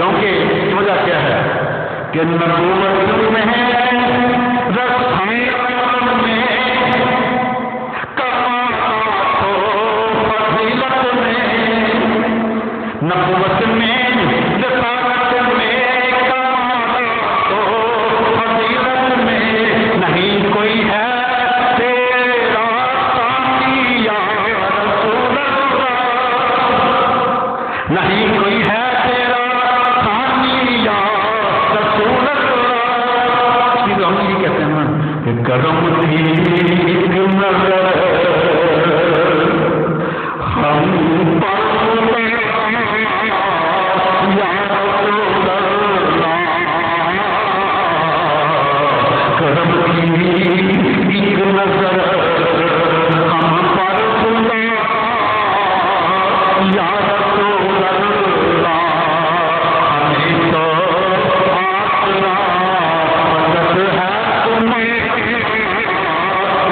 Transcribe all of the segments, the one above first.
کیونکہ وجہ کیا ہے کہ نبوت میں رسالت میں کمال تو فضیلت میں، نبوت میں رسالت میں کمال تو فضیلت میں، نہیں کوئی ہے تیرا ساتھی یا رسول اللہ، نہیں کوئی ہے تیرا ساتھی یا رسول اللہ۔ ہم یہ کہتے ہیں نا کہ کرم تھی ایک نظر ہم پر یا رسول اللہ، کرم تھی ایک نظر ہم پر یا رسول اللہ، ہمیں تو آسرا مدد ہے تمہیں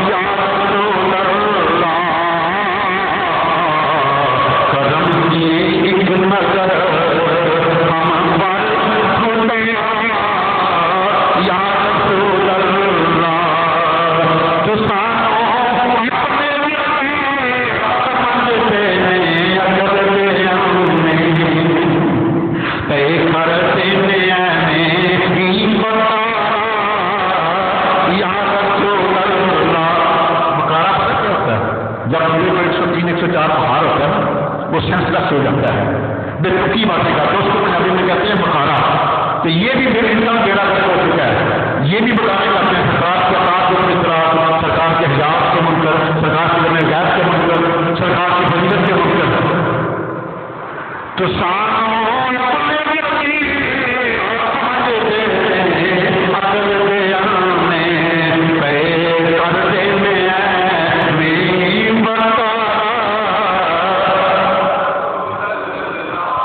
یا رسول اللہ، کرم کی ایک نظر ہم پر یا رسول اللہ، جو سانوں اپنے سمجھتے ہیں اگر کرتے میں بتا یا رسول اللہ۔ مکارا پتہ کیا ہوتا ہے؟ جب 103 104 بہار ہوتا ہے وہ سینس لیس ہو جاتا ہے، بے تکی باتیں کرتا ہے، اس کو پنجابی میں کہتے ہیں مکارا۔ تو یہ بھی پھر انسان بیڑا گرک ہو چکا ہے، یہ بھی بتانے لگتے ہیں سرکار کے اطاعت کے اطراف، سرکار کے حجاب کے منکر، سرکار کے ذمہ غیب کے منکر، سرکار کی فضیلت کے منکر۔ تو سانوں اپنے وقتی سمجھتے ہیں عقل بیان میں پے کرتے میں بتا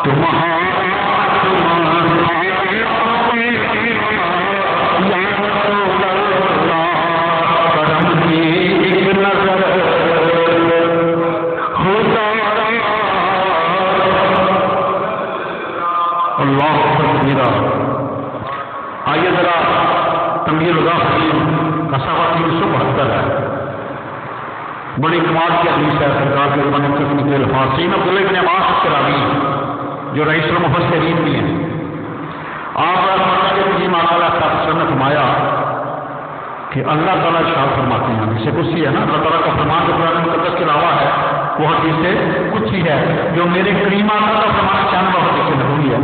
تمہارا یا رسول اللہ، کرم کی ایک نظر ہوتا اللہ تکبیرہ۔ آئیے ذرا تنبیہ الغافلین کا صفحہ 372 ہے، بڑی کمال کی حدیث ہے، سرکار کے زمانے میں کتنے الفاظ سین عبداللہ ابن عباس السراوی جو رئیس المفسرین بھی ہیں، آپ نے ماقالہ نے فرمایا کہ اللہ تعالیٰ ارشاد فرماتے ہیں، جسے کچھ ہے نا، اللہ تعالیٰ کا فرمان جو قرآن مقدس کے علاوہ ہے وہ حدیث سے کچھ ہی ہے، جو میرے کریم آقا کا فرمان 96 حدیث سے نبوی ہے۔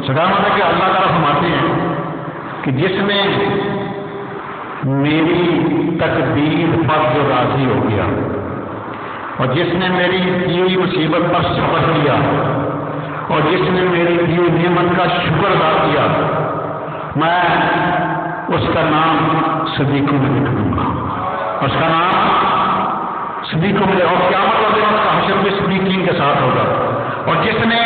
سرکار ہے کہ اللہ تعالیٰ فرماتے ہیں کہ جس نے میری تقدیر پر جو راضی ہو گیا اور جس نے میری دی ہوئی مصیبت پر صبر کیا اور جس نے میری دی ہوئی نعمت کا شکر ادا کیا، میں اس کا نام صدیقوں میں لکھ دوں گا، اس کا نام صدیقوں میں، اور قیامت والے دن کا حشر بھی صدیقین کے ساتھ ہوگا۔ اور جس نے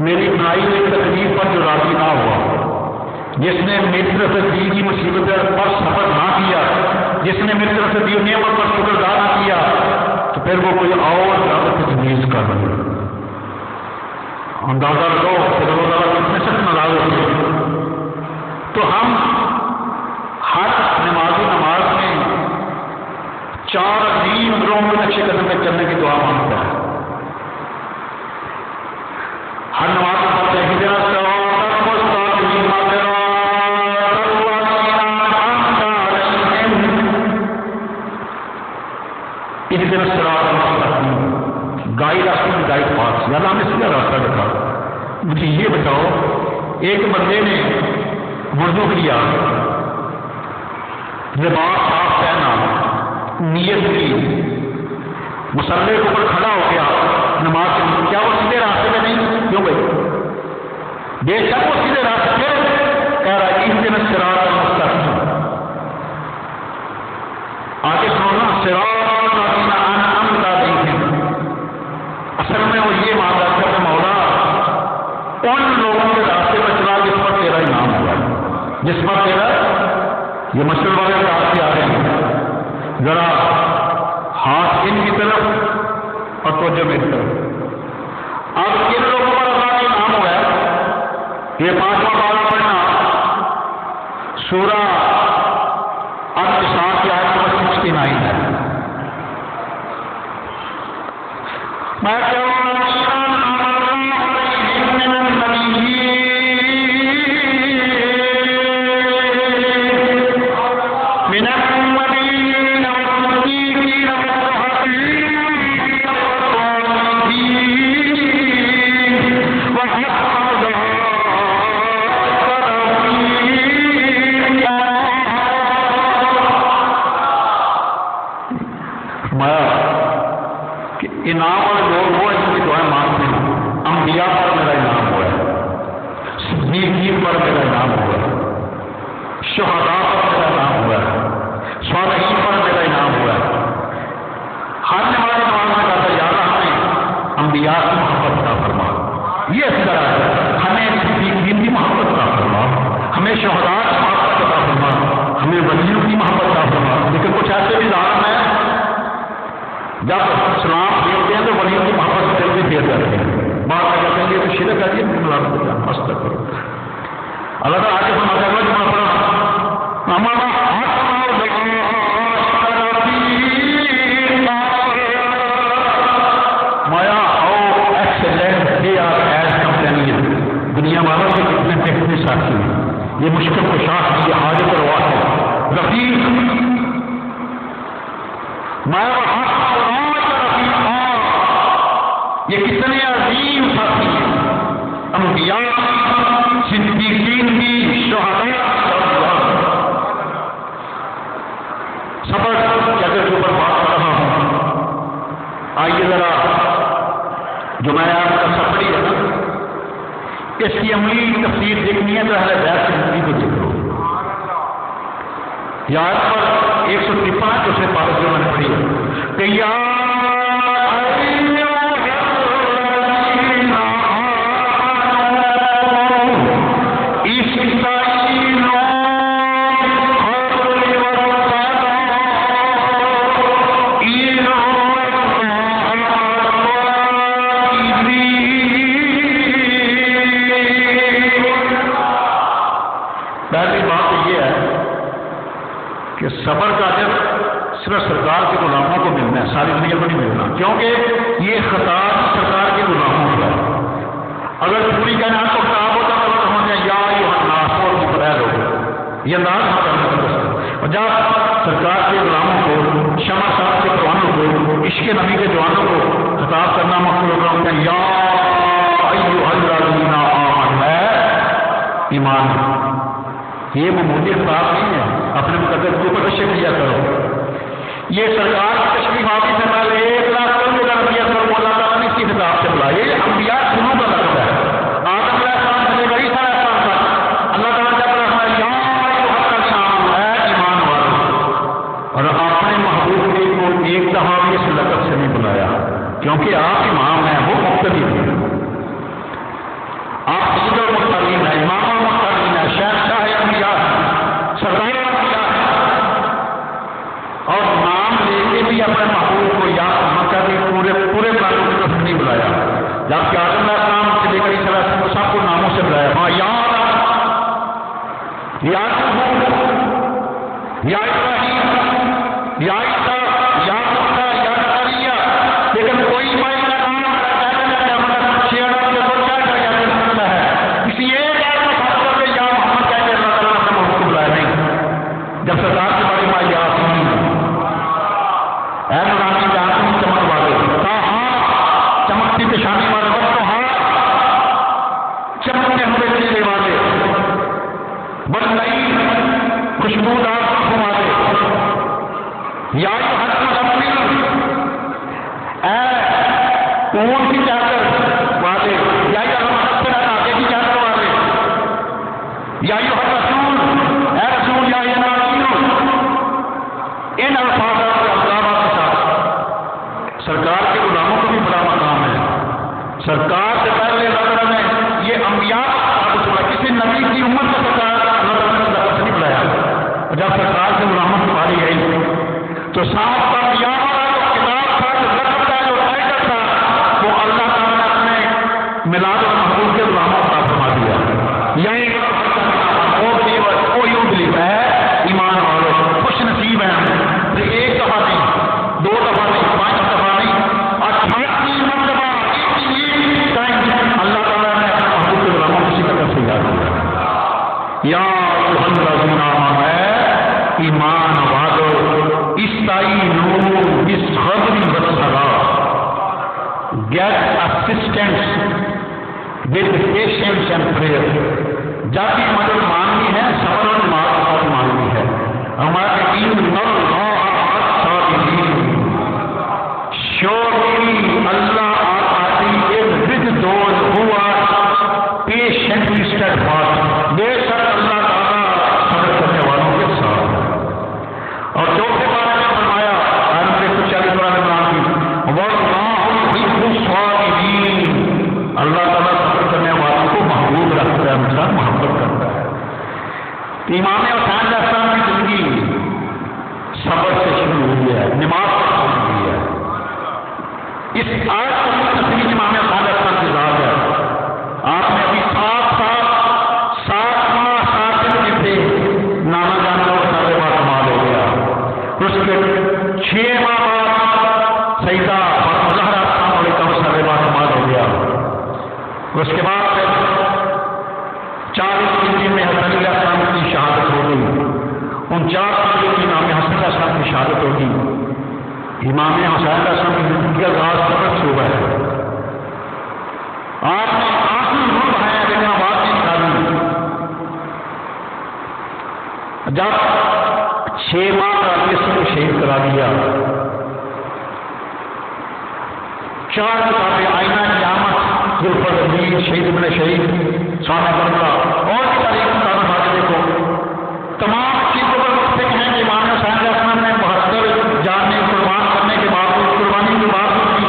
میری بنائی ہوئی تقدیر پر جو راضی نہ ہوا، جس نے میری طرف سے دی گئی مصیبت پر صبر نہ کیا، جس نے میری طرف سے دی نعمت پر شکر ادا نہ کیا، تو پھر وہ کوئی اور زیادہ تجویز کر رہا ہے۔ اندازہ لگاؤ کہ اللہ تعالیٰ کتنے سخت ناراض ہوتے ہیں۔ تو ہم ہر نمازی نماز میں 4 عظیم گروہوں کے نقشے قدم میں چلنے کی دعا مانگتا ہے۔ ہر نماز میں پڑھتے ہیں اہدنا الصراط المستقیم صراط الذین انعمت علیہم، اہدنا الصراط المستقیم، گائیڈ اپنی گائیڈ پاس، یا اللہ ہمیں سیدھا راستہ دکھا۔ مجھے یہ بتاؤ، ایک بندے نے وضو کیا، لباس صاف پہنا، نیت کی، مصلی کے اوپر کھڑا ہو گیا نماز کے لیے، کیا وہ سیدھے راستے میں نہیں؟ کیوں بھائی؟ بے شک وہ سیدھے راستے پہ کہہ رہا ہے اہدنا الصراط المستقیم۔ آگے سننا، صراط الذین انعمت علیہم، اصل میں وہ یہ معاملہ کرتے مولا ان لوگوں کے راستے پر چلا جس پر تیرا انعام ہوا ہے، جس پر تیرا، یہ مشرق والے راستے آ رہے ہیں، ذرا ہاتھ ان کی طرف اور توجہ میری طرف۔ اب ان لوگوں پر اللہ کا انعام ہوا ہے یہ 5واں باب پڑھنا سورہ النساء کی آیت نمبر 69 ہے. میں انعام والے لوگ وہ اس کی دعائیں مانگتے ہیں. انبیاء پر میرا انعام ہوا ہے، صدیقین پر میرا انعام ہوا ہے، شہداء پر میرا انعام ہوا ہے، صالحین پر میرا انعام ہوا ہے. ہر نماز میں کہتا ہے یا اللہ ہمیں انبیاء کی محبت عطا فرما. یہ اس طرح ہے، ہمیں صدیقین کی محبت عطا فرما، ہمیں شہداء کی محبت عطا فرما، ہمیں ولیوں کی محبت عطا فرما. لیکن کچھ ایسے بھی ظالم ہیں جب سلام پھیرتے ہیں تو ولیوں کی محبت سے دل بھی پھیر جاتے ہیں. بات کہتے ہیں یہ تو شرک ہے، یہ مستق کرو. اللہ تعالیٰ آگے فرماتا ہے جملہ پڑھا مایا او excellent they are as companion. دنیا والوں کے کتنے بہترین ساتھی ہیں. یہ مشکل کشا ہے، یہ حاجت روا ہے، رفیق مایا یہ کتنے عظیم ساتھی ہیں. انبیاء، صدیقین کی، شہداء. صبر کی اگر کے اوپر بات کر رہا ہوں، آئیے ذرا جو میں آپ کا سفری ہے نا اس کی عملی تفسیر دیکھنی ہے تو اہل بیت کی زندگی کو دیکھ لو. یاد پر 153 جو سے پارت جو میں نے پڑھی ہے کہ صبر کا اجر صرف سرکار کے غلاموں کو ملنا ہے، ساری دنیا کو نہیں ملنا، کیونکہ یہ خطاب سرکار کے غلاموں کا ہے. اگر پوری کائنات کو خطاب ہوتا تو ہم نے یا الناس اور کی فرائض ہو یہ انداز ہوتا ہے. اور جب سرکار کے غلاموں کو، شمع صاحب کے جوانوں کو، عشق نبی کے جوانوں کو خطاب کرنا مقصود ہوتا ہے یا ایھا الذین آمنوا ایمان. یہ معمولی خطاب نہیں ہے، اپنے مقدس کے اوپر تشریف لیا کرو. یہ سرکار کی تشریف آتی سے پہلے 1,00,000 روپیہ سر مولا تعالیٰ نے اسی خطاب سے بلائے. انبیاء شروع کا لقب ہے. آدم علیہ السلام سے لے کر عیسیٰ علیہ السلام تک اللہ تعالیٰ جب رہا ہے یا ایھا الذین اے ایمان والو، اور اپنے محبوب کو ایک دفعہ بھی اس لقب سے نہیں بلایا کیونکہ آپ امام ہیں، وہ مقتدی ہیں. آپ سید المرسلین ہیں، امام المرسلین ہیں، شہنشاہ انبیاء ہیں، سردار انبیاء ہیں. اور نام لے کے بھی اپنے محبوب کو یا مکہ کے پورے قانون کی طرف نہیں بلایا. جبکہ آدم علیہ السلام سے لے کر اس طرح سے سب کو ناموں سے بلایا. ہاں یا ابراہیم، یا عیسیٰ، یا موسیٰ، یا زکریا، لیکن کوئی مائی کا نام جب سرکار کے بارے میں یاسین اے نورانی یاسین چمک والے ہاں چمکتی پیشانی والے وقت ہاں چمکتے ہوئے چہرے والے بڑھ نئی خوشبودار آنکھوں والے یا ہر مزمل اے اون کی چادر والے یا آگے کی چادر والے یا ہر رسول اے رسول یا ان الفاظ اور القابات کے ساتھ سرکار کے غلاموں کو بھی بڑا مقام ہے. سرکار سے پہلے اللہ تعالیٰ نے یہ انبیاء کسی نبی کی امت کا سرکار اللہ تعالیٰ نے لفظ نہیں بلایا. اور جب سرکار کے غلاموں کی باری آئی تو ساتھ کا انبیاء والا جو کتاب تھا، جو لفظ تھا، جو ٹائٹل تھا، وہ اللہ تعالیٰ نے اپنے میلاد اور محبوب کے غلاموں کا فرما دیا. with patience and prayer. جب بھی مدد مانگنی ہے صبر اور نماز کے ساتھ مانگنی ہے. ہمارے دین surely Allah Almighty is with those who are patiently steadfast. بے شک اللہ تعالیٰ صبر کرنے والوں کے ساتھ. اور چوتھے بارے میں فرمایا آیت 140 قرآن عمران کی وَاللَّهُ يُحِبُّ الصَّابِرِينَ. اللہ تعالیٰ صبر کرنے والوں کو محبوب رکھتا ہے، ان سے محبت کرتا ہے. امام حسین علیہ السلام کی زندگی صبر سے شروع ہوئی ہے، نماز سے شروع ہوئی ہے. اس آیت کو تصویر امام حسین علیہ السلام کی ذات ہے. آپ نے ابھی 7 ماہ 7 دن کے تھے، نانا جان کا وسارے بعد کمال ہو گیا. اس کے 6 ماہ بعد سیدہ فاطمہ زہرا السلام علیہ کا وسارے بعد کمال ہو گیا. اس کے بعد 40 دن میں حسن علیہ السلام کی شہادت ہو گئی. 49 دن میں امام حسن علیہ السلام کی شہادت ہوگی. امام حسین علیہ السلام کی زندگی کا آغاز صبر سے ہوا ہے. آپ نے آخری روز ہے لیکن آواز نہیں نکالی. جب 6 ماہ کا جسم کو شہید کرا دیا. 4 کتابیں آئینہ قیامت ذوالفقار شہید ابن شہید سامع کرنا اور بھی ساری کتابیں باتیں دیکھو. تمام چیزوں پر متفق ہیں کہ امام حسین علیہ السلام نے 72 جانیں قربان کرنے کے باوجود قربانی کے باوجود بھی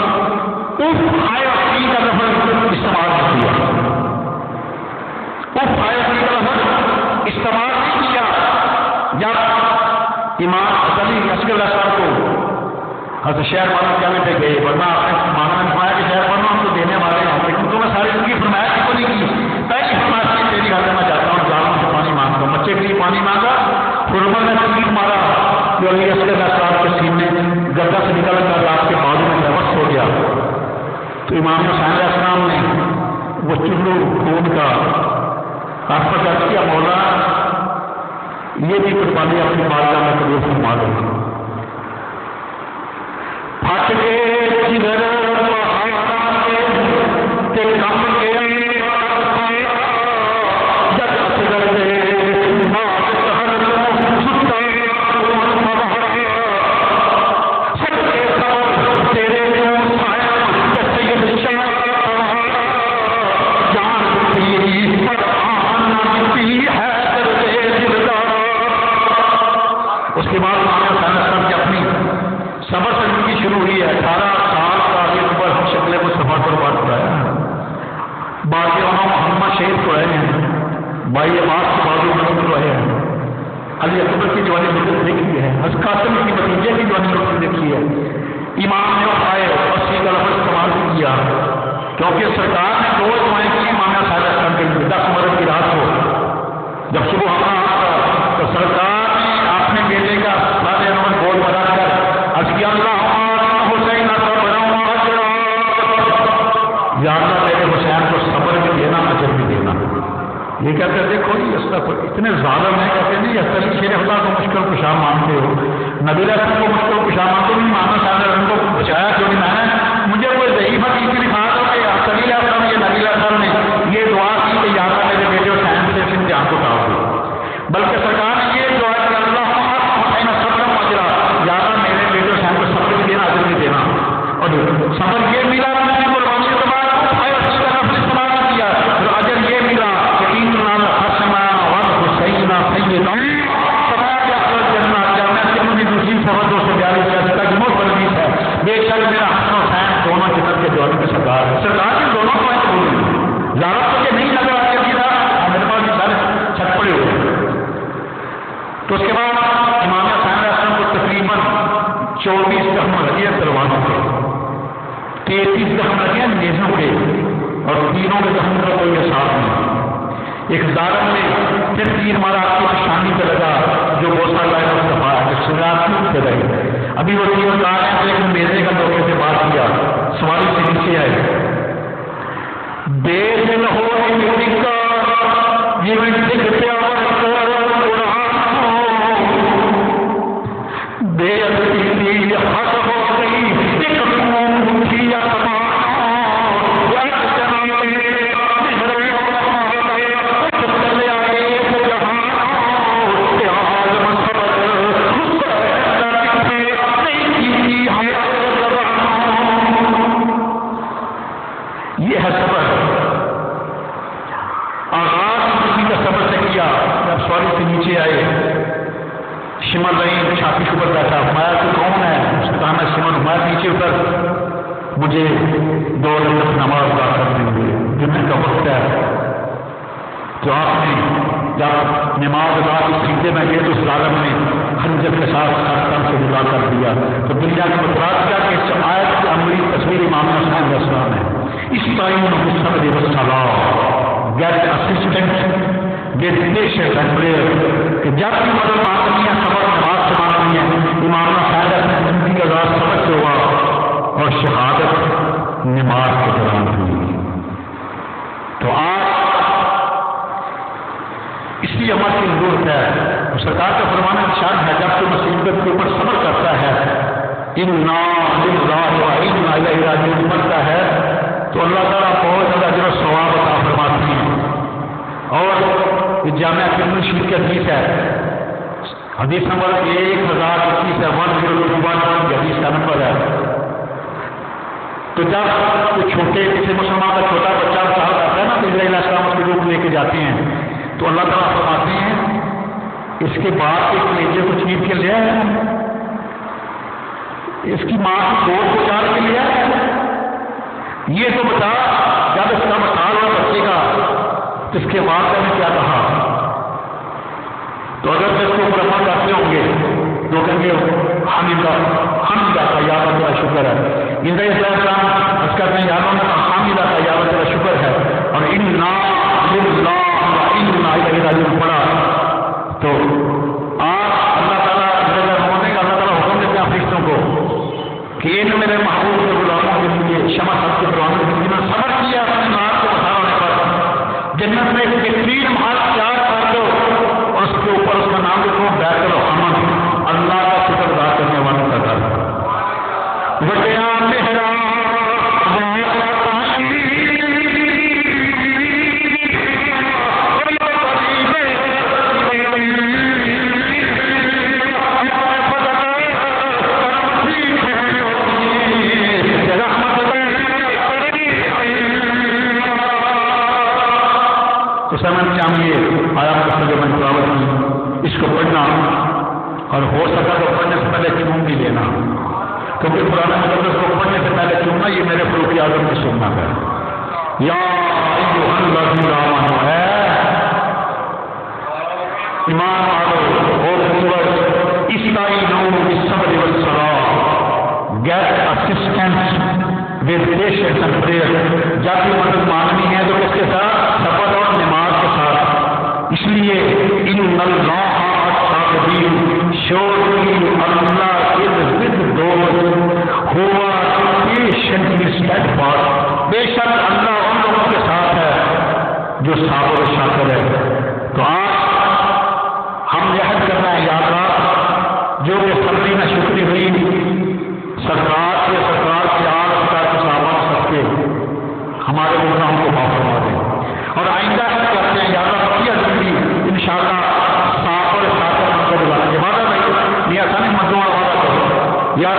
اس آئے وقتی کا لفظ استعمال نہیں کیا. اس آئے وقتی کا لفظ استعمال نہیں کیا. جب امام علی اصغر علیہ السلام کو حضرت شہر بانو کہنے پہ گئے، ورنہ آپ نے مانا نے فرمایا کہ شہر بانو ہم تو دینے والے ہیں، لیکن تو میں ساری زندگی فرمایا کیوں نہیں کی. پہلی فرمایا کہ تیری حالت میں جاتا ہوں جانوں سے پانی مانگتا ہوں. بچے کے لیے پانی مانگا، حرمت نے تکلیف مارا جو علی اصغر علیہ السلام کے سینے گردہ سے نکل کر رات کے بازو میں بےبس ہو گیا. تو امام حسین علیہ السلام نے وہ چلو خون کا آپ پر کیا کیا، مولا یہ بھی قربانی اپنی بارگاہ میں قبول فرما دو. پھٹ کے جدھر تے کم کے جب اصغر دے ناز ہر ستا سب کے سب تیرے سید شاہ جان تیری پر آنا بھی ہے درد دلدار. اس کے بعد امام حسین علیہ السلام کی اپنی صبر سے زندگی شروع ہوئی ہے. 18 سال کا یہ عمر شکل مصطفیٰ پر بات کرایا. باقی وہاں محمد شہید کو رہے ہیں، بھائی عباس کے بازو مسجد رہے ہیں، علی اکبر کی جوانی مدد دیکھی ہے، حضرت قاسم کی بھتیجے کی جوانی مدد دیکھی ہے. امام نے اٹھائے اور سی کا لفظ استعمال بھی کیا کیونکہ سرکار نے 2 دعائیں کی امام حسین علیہ السلام کے لیے. 10 مرد کی رات کو جب صبح ہمارا آتا تو سرکار نے اپنے بیٹے کا سارے نمبر گول بنا کر اللہ حسین زیادہ میرے حسین کو صبر بھی دینا اجر بھی دینا. یہ کہتے ہیں دیکھو جی اس کا اتنے ظالم ہیں، کہتے ہیں نہیں اصل شیر خدا کو مشکل کشا مانتے ہو، نبی رسول کو مشکل کشا مانتے ہو، نہیں ماننا چاہتے ان کو بچایا کیوں نہیں. میں نے مجھے کوئی ضعیف حدیث دکھا دو کہ اصلی صاحب یہ نبی رسول نے یہ دعا کی کہ یادہ میرے بیٹے حسین سے اس امتحان کو ٹال دو، بلکہ سرکار نے یہ دعا کہ اللہ حسین صبر ماجرا یادہ میرے بیٹے حسین کو صبر بھی دینا اجر بھی دینا. اور صبر یہ ملا میں نے قربانی کے بعد استعمال کیا اور اجر یہ ملا کہ ان نام حسنا والحسین سیدا دوسری سفر 242 کا جمع پرویز ہے. بے شک میرا حسن حسین دونوں جنت کے جوانی میں سرکار ہے. سرکار کے دونوں کو بولی زیادہ تو نہیں لگ رہا کہ میرے پاس یہ سارے چھت پڑے ہوئے. تو اس کے بعد امام حسین علیہ السلام کو تقریباً 24 زخم لگے تلواروں کے، 33 زخم لگے نیزوں کے، اور تینوں کے زخم کا کوئی احساس نہیں. ایک ظالم نے پھر تیر مارا آپ کی پیشانی پہ لگا جو بوسا لائے اس دفعہ سے رہے. ابھی وہ تیر کار ہیں لیکن میرے کا دھوکے سے بات کیا سواری سے نیچے آئے. بے دل ہو یہ بے عزتی حق ہو گئی ایک مجھے 2 رکعت نماز ادا کر دیں گے، جمعے کا وقت ہے۔ تو آپ نے جب نماز ادا کی سیدھے میں گئے تو اس ظالم نے خنجر کے ساتھ سر سے جدا کر دیا۔ تو دنیا کو اعتراض کیا کہ اس آیت کی عملی تصویر امام حسین علیہ السلام ہے۔ اس تعین بالصبر والصلاۃ get assistance with patience and prayer, کہ جب بھی مدد مانگنی ہے صبر نماز سے مانگنی ہے۔ امام حسین اپنی زندگی کا راز صبر سے ہوا اور شہادت نماز کے دوران ہوئی۔ تو آج اس لیے عمل کی ضرورت ہے۔ سرکار کا فرمان ارشاد ہے جب کوئی مصیبت کے اوپر صبر کرتا ہے، انا للہ و انا الیہ راجعون پڑھتا ہے، تو اللہ تعالیٰ بہت زیادہ اجر و ثواب عطا فرماتے ہیں۔ اور یہ جامعہ ترمذی شریف کی حدیث ہے، حدیث نمبر 1021 ہے، 1021 حدیث کا نمبر ہے۔ تو جب کوئی چھوٹے کسی مسلمان کا چھوٹا بچہ سال کرتا ہے نا، تو اسرائیل علیہ السلام اس کے روپ لے کے جاتے ہیں، تو اللہ تعالیٰ فرماتے ہیں اس کے باپ کے کلیجے کو چھین کے لے آیا، اس کی ماں کی گود کو جان کے لے آیا، یہ تو بتا جب اس کا مثال ہوا بچے کا تو اس کے والدہ نے کیا کہا؟ تو اگر اس کو برما کرتے ہوں گے تو کہیں گے حامدہ کا یا اللہ کا شکر ہے۔ اندر السلام اس کا کہیں یا اللہ کا حامدہ کا یا اللہ کا شکر ہے، اور انا للہ و انا الیہ راجعون پڑھا۔ تو آج اللہ تعالیٰ رونے کا اللہ تعالیٰ حکم دیتے ہیں فرشتوں کو کہ ان میرے محبوب کے غلاموں کے لیے شمع سب کے پروانوں کے لیے صبر کیا اپنے نام کو بتا ہونے پر، جنت میں ایک بہترین محل تیار کر دو اور اس کے اوپر اس کا نام لکھو بیت الحمد، اللہ کا شکر ادا کرنے والوں کا گھر۔ وجہ مہرا چاہیے آیا جو میں تلاوت کی اس کو پڑھنا، اور ہو سکا تو پڑھنے سے پہلے چون بھی لینا، کیونکہ قرآن مقدس کو پڑھنے سے پہلے چوننا یہ میرے فروخ اعظم کی سننا ہے۔ یا ایھا الذین آمنوا ہے ایمان والو اور بزرگ، استعینوا بالصبر والصلاۃ get assistance with patience and prayer, جب بھی مدد مانگنی ہے تو کس کے ساتھ؟ صبر اور نماز کے ساتھ۔ اس لیے ان اللہ الصابرین، surely Allah is with those who are patiently steadfast، بے شک اللہ ان لوگوں کے ساتھ ہے جو صابر و شاکر ہے۔ تو آج ہم یاد کرنا ہے یاد رہا جو کہ صبری میں شکری ہوئی سرکار کے آل سرکار کے صحابہ سب کے ہمارے گناہوں کو معاف فرما دیں، اور آئندہ ہم کرتے ہیں یاد رکھیے زندگی انشاءاللہ صاف اور شاکر ہم کو بلائیں گے۔ وعدہ نہیں میاں سانی مردوں کا وعدہ کرو، یاد